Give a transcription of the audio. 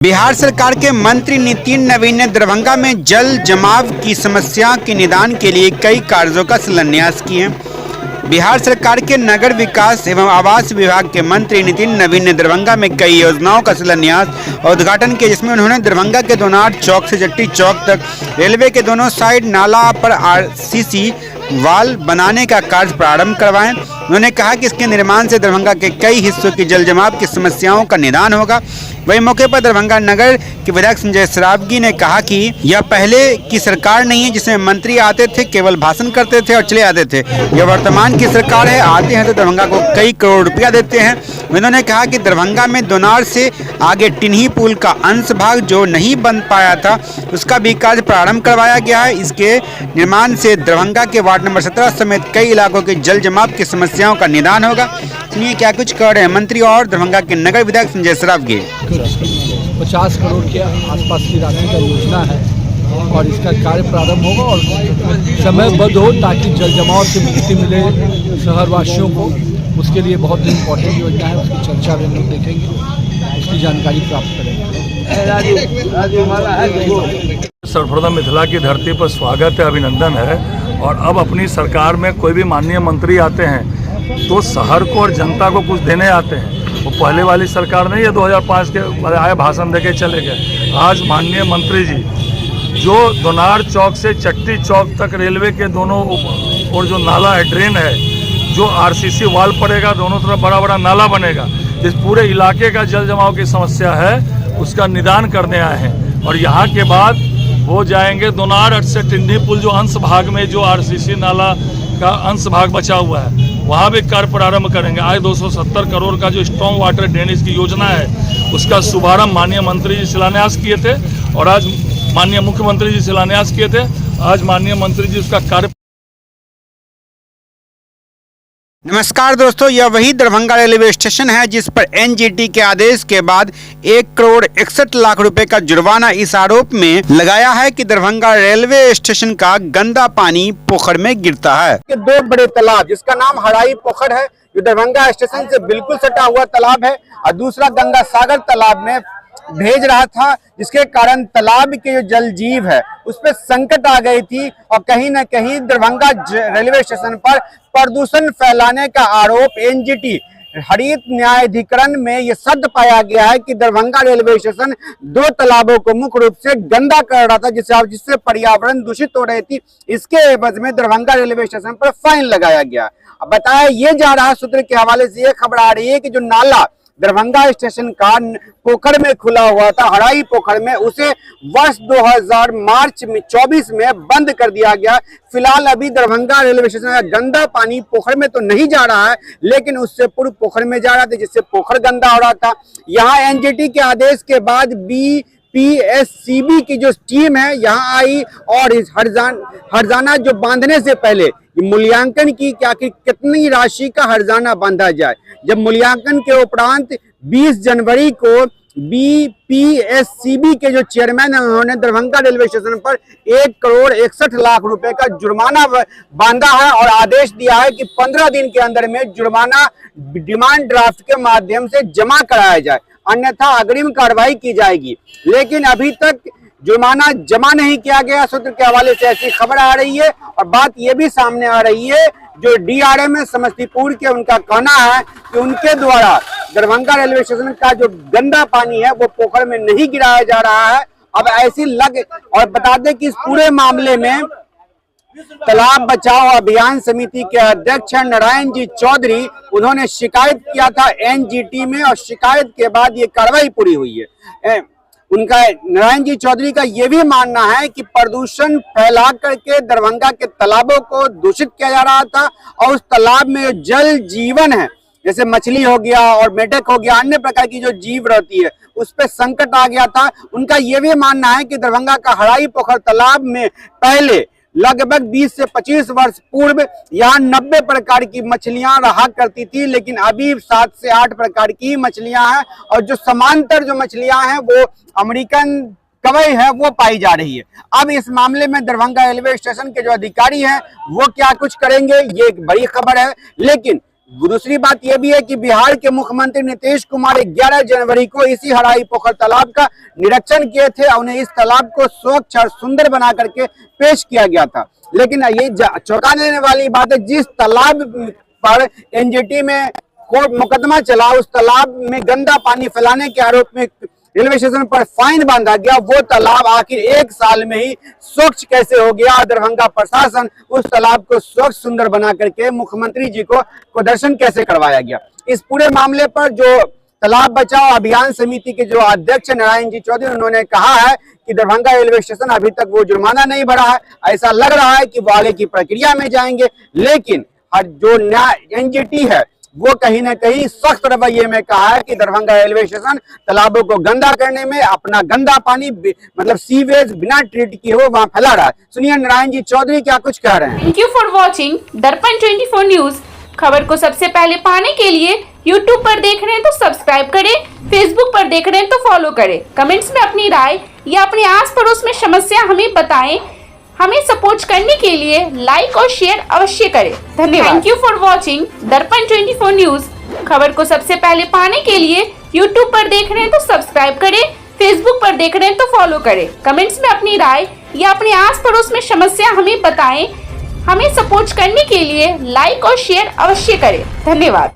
बिहार सरकार के मंत्री नितिन नवीन ने दरभंगा में जल जमाव की समस्या के निदान के लिए कई कार्यों का शिलान्यास किए। बिहार सरकार के नगर विकास एवं आवास विभाग के मंत्री नितिन नवीन ने दरभंगा में कई योजनाओं का शिलान्यास और उद्घाटन किया, जिसमें उन्होंने दरभंगा के दोनार चौक से जट्टी चौक तक रेलवे के दोनों साइड नाला पर आरसीसी वाल बनाने का कार्य प्रारंभ करवाएं। उन्होंने कहा कि इसके निर्माण से दरभंगा के कई हिस्सों की जल जमाव की समस्याओं का निदान होगा। वहीं मौके पर दरभंगा नगर के विधायक संजय सरावगी ने कहा कि यह पहले की सरकार नहीं है जिसमें मंत्री आते थे, केवल भाषण करते थे और चले आते थे। यह वर्तमान की सरकार है, आते हैं तो दरभंगा को कई करोड़ रुपया देते हैं। उन्होंने कहा कि दरभंगा में दोनार से आगे टिन्ही पुल का अंश भाग जो नहीं बन पाया था, उसका भी कार्य प्रारंभ करवाया गया है। इसके निर्माण से दरभंगा के वार्ड नंबर 17 समेत कई इलाकों के जल जमाव की समस्याओं का निदान होगा। सुनिए क्या कुछ कह रहे हैं मंत्री और दरभंगा के नगर विधायक संजय सरावगी। 50 करोड़ के आसपास की राशि का योजना है और इसका कार्य प्रारंभ होगा और समयबद्ध हो ताकि जल जमाव से मुक्ति मिले शहरवासियों को। उसके लिए बहुत ही इम्पोर्टेंट योजना है, उसकी चर्चा भी हम लोग देखेंगे, उसकी जानकारी प्राप्त करेंगे। सर्वप्रथम मिथिला की धरती पर स्वागत है, अभिनंदन है। और अब अपनी सरकार में कोई भी माननीय मंत्री आते हैं तो शहर को और जनता को कुछ देने आते हैं। वो पहले वाली सरकार नहीं है 2005 के आए भाषण देके चले गए। आज माननीय मंत्री जी जो दोनार चौक से चट्टी चौक तक रेलवे के दोनों और जो नाला है, ड्रेन है, जो आरसीसी वाल पड़ेगा, दोनों तरफ बड़ा बड़ा नाला बनेगा, इस पूरे इलाके का जल जमाव की समस्या है, उसका निदान करने आए हैं। और यहाँ के बाद वो जाएंगे दोनार से टिन्ही पुल जो अंश भाग में जो आरसीसी नाला का अंश भाग बचा हुआ है, वहाँ भी कार्य प्रारंभ करेंगे। आज 270 करोड़ का जो स्ट्रॉन्ग वाटर ड्रेनेज की योजना है, उसका शुभारंभ माननीय मंत्री जी शिलान्यास किए थे और आज माननीय मुख्यमंत्री जी शिलान्यास किए थे। आज माननीय मंत्री जी उसका कार्य। नमस्कार दोस्तों, यह वही दरभंगा रेलवे स्टेशन है जिस पर एनजीटी के आदेश के बाद 1 करोड़ 61 लाख रुपए का जुर्माना इस आरोप में लगाया है कि दरभंगा रेलवे स्टेशन का गंदा पानी पोखर में गिरता है। दो बड़े तालाब, जिसका नाम हराई पोखर है जो दरभंगा स्टेशन से बिल्कुल सटा हुआ तालाब है, और दूसरा गंगा सागर तालाब में भेज रहा था, जिसके कारण तालाब के जो जल जीव है उस पर संकट आ गई थी। और कहीं न कहीं दरभंगा रेलवे स्टेशन पर प्रदूषण फैलाने का आरोप एनजीटी हरित न्यायाधिकरण में यह सत्य पाया गया है कि दरभंगा रेलवे स्टेशन 2 तालाबों को मुख्य रूप से गंदा कर रहा था, जिससे पर्यावरण दूषित हो रही थी। इसके एवज में दरभंगा रेलवे स्टेशन पर फाइन लगाया गया। अब बताया ये जा रहा, सूत्र के हवाले से ये खबर आ रही है कि जो नाला दरभंगा स्टेशन का पोखर में खुला हुआ था, हराई पोखर में, उसे वर्ष 2000 मार्च में 24 में बंद कर दिया गया। फिलहाल अभी दरभंगा रेलवे स्टेशन का गंदा पानी पोखर में तो नहीं जा रहा है, लेकिन उससे पूर्व पोखर में जा रहा था, जिससे पोखर गंदा हो रहा था। यहाँ एनजीटी के आदेश के बाद बीपीएससीबी की जो टीम है यहाँ आई और इस हरजाना जो बांधने से पहले मूल्यांकन की क्या कि कितनी राशि का हरजाना बांधा जाए। जब मूल्यांकन के उपरांत 20 जनवरी को बीपीएससीबी के जो चेयरमैन है, उन्होंने दरभंगा रेलवे स्टेशन पर 1 करोड़ 61 लाख रुपए का जुर्माना बांधा है और आदेश दिया है कि 15 दिन के अंदर में जुर्माना डिमांड ड्राफ्ट के माध्यम से जमा कराया जाए, अन्यथा अग्रिम कार्रवाई की जाएगी। लेकिन अभी तक जुर्माना जमा नहीं किया गया। सूत्र के हवाले से ऐसी खबर आ रही है और बात यह भी सामने आ रही है, जो डीआरएम है समस्तीपुर के, उनका कहना है कि उनके द्वारा दरभंगा रेलवे स्टेशन का जो गंदा पानी है वो पोखर में नहीं गिराया जा रहा है। अब ऐसी और बता दें कि इस पूरे मामले में तालाब बचाओ अभियान समिति के अध्यक्ष नारायण जी चौधरी, उन्होंने शिकायत किया था एनजीटी में और शिकायत के बाद ये कार्रवाई पूरी हुई है। उनका नारायण जी चौधरी का यह भी मानना है कि प्रदूषण फैला करके दरभंगा के तालाबों को दूषित किया जा रहा था और उस तालाब में जल जीवन है, जैसे मछली हो गया और मेढक हो गया, अन्य प्रकार की जो जीव रहती है, उस पर संकट आ गया था। उनका यह भी मानना है कि दरभंगा का हराई पोखर तालाब में पहले लगभग 20 से 25 वर्ष पूर्व यहाँ 90 प्रकार की मछलियां रहा करती थी, लेकिन अभी 7 से 8 प्रकार की मछलियां हैं और जो समांतर जो मछलियां हैं वो अमेरिकन कवई है वो पाई जा रही है। अब इस मामले में दरभंगा रेलवे स्टेशन के जो अधिकारी हैं वो क्या कुछ करेंगे, ये एक बड़ी खबर है। लेकिन दूसरी बात यह भी है कि बिहार के मुख्यमंत्री नीतीश कुमार 11 जनवरी को इसी हराई पोखर तालाब का निरीक्षण किए थे और उन्हें इस तालाब को स्वच्छ और सुंदर बना करके पेश किया गया था। लेकिन ये चौंका देने वाली बात है, जिस तालाब पर एनजीटी में कोर्ट मुकदमा चला, उस तालाब में गंदा पानी फैलाने के आरोप में रेलवे स्टेशन पर फाइन बांधा गया, वो तालाब आखिर 1 साल में ही स्वच्छ कैसे हो गया। दरभंगा प्रशासन उस तालाब को स्वच्छ सुंदर बना करके मुख्यमंत्री जी को दर्शन कैसे करवाया गया। इस पूरे मामले पर जो तालाब बचाओ अभियान समिति के जो अध्यक्ष नारायण जी चौधरी, उन्होंने कहा है कि दरभंगा रेलवे स्टेशन अभी तक वो जुर्माना नहीं भरा है। ऐसा लग रहा है कि वो आगे की प्रक्रिया में जाएंगे, लेकिन जो एनजीटी है वो कहीं ना कहीं सख्त रवैये में कहा है कि दरभंगा रेलवे स्टेशन तालाबों को गंदा करने में अपना गंदा पानी मतलब सीवेज बिना ट्रीट किए हुए वहां फैला रहा है। सुनिए नारायण जी चौधरी क्या कुछ कह रहे हैं। थैंक यू फॉर वॉचिंग दर्पण 24 न्यूज। खबर को सबसे पहले पाने के लिए यूट्यूब पर देख रहे हैं तो सब्सक्राइब करें, फेसबुक पर देख रहे हैं तो फॉलो करें। कमेंट्स में अपनी राय या अपने आस पड़ोस में समस्या हमें बताएं। हमें सपोर्ट करने के लिए लाइक और शेयर अवश्य करें। धन्यवाद। थैंक यू फॉर वॉचिंग दर्पण 24 न्यूज। खबर को सबसे पहले पाने के लिए यूट्यूब पर देख रहे हैं तो सब्सक्राइब करें, फेसबुक पर देख रहे हैं तो फॉलो करें। कमेंट्स में अपनी राय या अपने आस पड़ोस में समस्या हमें बताएं। हमें सपोर्ट करने के लिए लाइक और शेयर अवश्य करें। धन्यवाद।